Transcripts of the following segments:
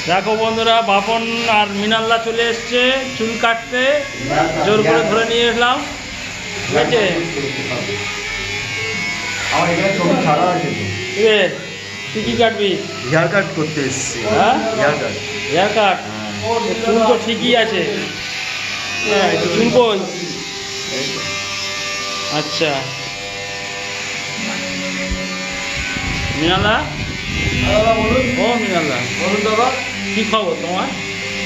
দেখো বন্ধুরা, বাপন আর মিনাল্লা চলে এসছে চুল কাটতে, জোর করে ধরে নিয়ে এলাম। ঠিক আছে, তুই কি কাটবি? হেয়ার কাট করতে এসছি। হ্যাঁ, হেয়ার কাট। চুল তো ঠিকই আছে। হ্যাঁ, চুল কই? আচ্ছা, মিনাল্লা, ও মিনাল্লা, বলুন দাদা, কি খবর তোমার?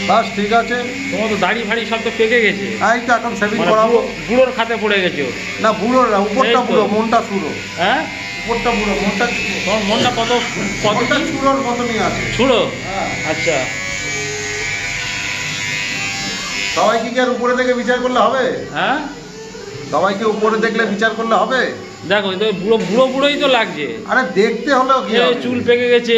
বাস ঠিক আছে। তোমার তো দাড়ি ফাড়ি সব তো পেকে গেছে, এই তো এখন সেভিং মানে করাবো। বুড়োর খাতে পড়ে গেছে। না বুড়ো না, উপরটা এই তো। বুড়ো, মনটা শুরো। হ্যাঁ, উপরটা বুড়ো, মনটা তোমার মনটা কত মনটা চুড়োর মতনই আছে। ছুড়ো। হ্যাঁ। আচ্ছা, সবাইকে কি আর উপরে দেখে বিচার করলে হবে? হ্যাঁ, সবাইকে উপরে দেখলে বিচার করলে হবে? দেখো তো বুড়ো বুড়ো বুড়োই তো লাগছে। আরে দেখতে হলেও কি এই হবে? চুল পেকে গেছে,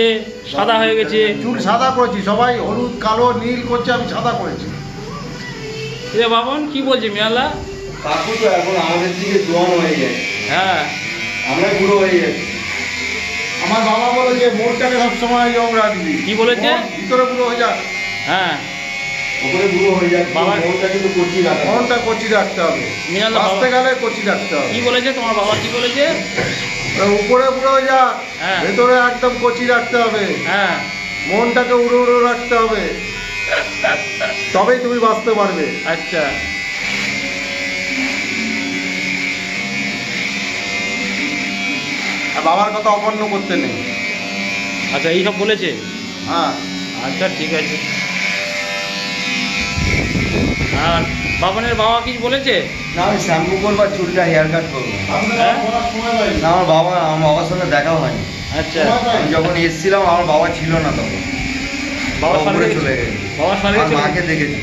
সাদা হয়ে গেছে। চুল সাদা করেছি, সবাই হলুদ কালো নীল করছে, আমি সাদা করেছি। এ বাবন কি বলছে মিয়াল্লা? কাকু তো এখন আমাদের দিকে জোয়ান হয়ে যায়, হ্যাঁ, আমরা বুড়ো হয়ে যাচ্ছি। আমার বাবা বলে যে মোড়টাকে সবসময় ইয়ং রাখবি। কি বলেছে? মন ভিতরে বুড়ো হয়ে যাক, হ্যাঁ, ওপরে বুড়ো হয়ে যাচ্ছে, বাবা- মনটা কিন্তু কচি রাখা। মনটা কচি রাখতে হবে, মিনাল্লা বাঁচতে বাবা গেলে কচি রাখতে হবে। কি বলেছে? তোমার বাবা কি বলেছে? উপরে বুড়ো হয়ে যাক, হ্যাঁ। ভেতরে একদম কচি রাখতে হবে, হ্যাঁ, মনটাকে উড়ো উড়ো রাখতে হবে, তবেই তুমি বাঁচতে পারবে। আচ্ছা, আর বাবার কথা অমান্য করতে নেই। আচ্ছা, এইসব বলেছে। হ্যাঁ, আচ্ছা, ঠিক আছে। আর বাবনের বাবা কি বলেছে? না আমি শ্যাম্পু করবো আর চুলটা হেয়ার কাট করবো। হ্যাঁ? না আমার বাবার সঙ্গে দেখা হয়নি। আচ্ছা, আমি যখন এসেছিলাম আমার বাবা ছিল না তখন, বাবা উপরে সঙ্গে চলে গেছে। বাবার সঙ্গে আর মাকে দেখেছি।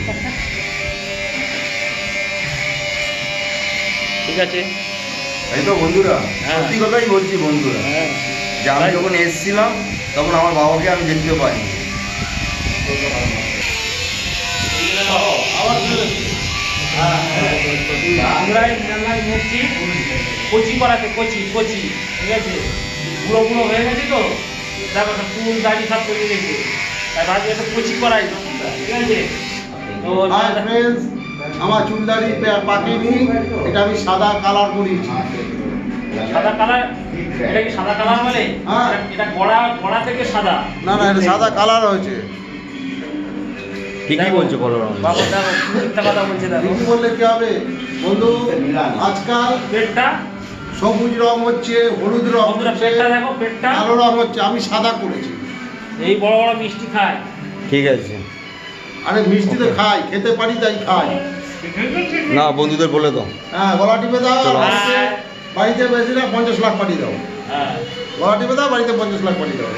ঠিক আছে। এই তো বন্ধুরা, হ্যাঁ। সত্যি কথাই বলছি বন্ধুরা, হ্যাঁ, যে আমি যখন এসেছিলাম তখন আমার বাবাকে আমি দেখতে পাইনি। আমরা এসেছি কচি করাতে, কচি কচি, ঠিক আছে। বুড়ো বুড়ো হয়ে গেছে তো, দেখো সব চুল দাড়ি সব পেকে গেছে, তাই ভাবছি একটু কচি করাই, ঠিক আছে। তো হাই ফ্রেন্ডস, আমার চুল দাড়ি পাকেনি, এটা আমি সাদা কালার করিয়েছি। সাদা কালার, এটা কি সাদা কালার বলে? হ্যাঁ। এটা গড়া গড়া থেকে সাদা। না না, এটা সাদা কালার হয়েছে। ঠিকই বলছো, বলো বাবা, দেখো মিথ্যা কথা বলছে। দেখো ঠিকই বললে কি হবে বন্ধু, আজকাল পেটটা, সবুজ রং হচ্ছে, হলুদ রং বন্ধুরা হচ্ছে, পেটটা দেখো, পেটটা কালো রং হচ্ছে, আমি সাদা করেছি। এই বড় বড় মিষ্টি খায়। ঠিক আছে, আরে মিষ্টি তো খাই, খেতে পারি তাই খাই। না বন্ধুদের বলে দাও। হ্যাঁ, গলা টিপে দাও, চলো। বাড়িতে বেশি না 50 লাখ পাঠিয়ে দাও। হ্যাঁ। গলা টিপে দাও, বাড়িতে 50 লাখ পাঠিয়ে দাও।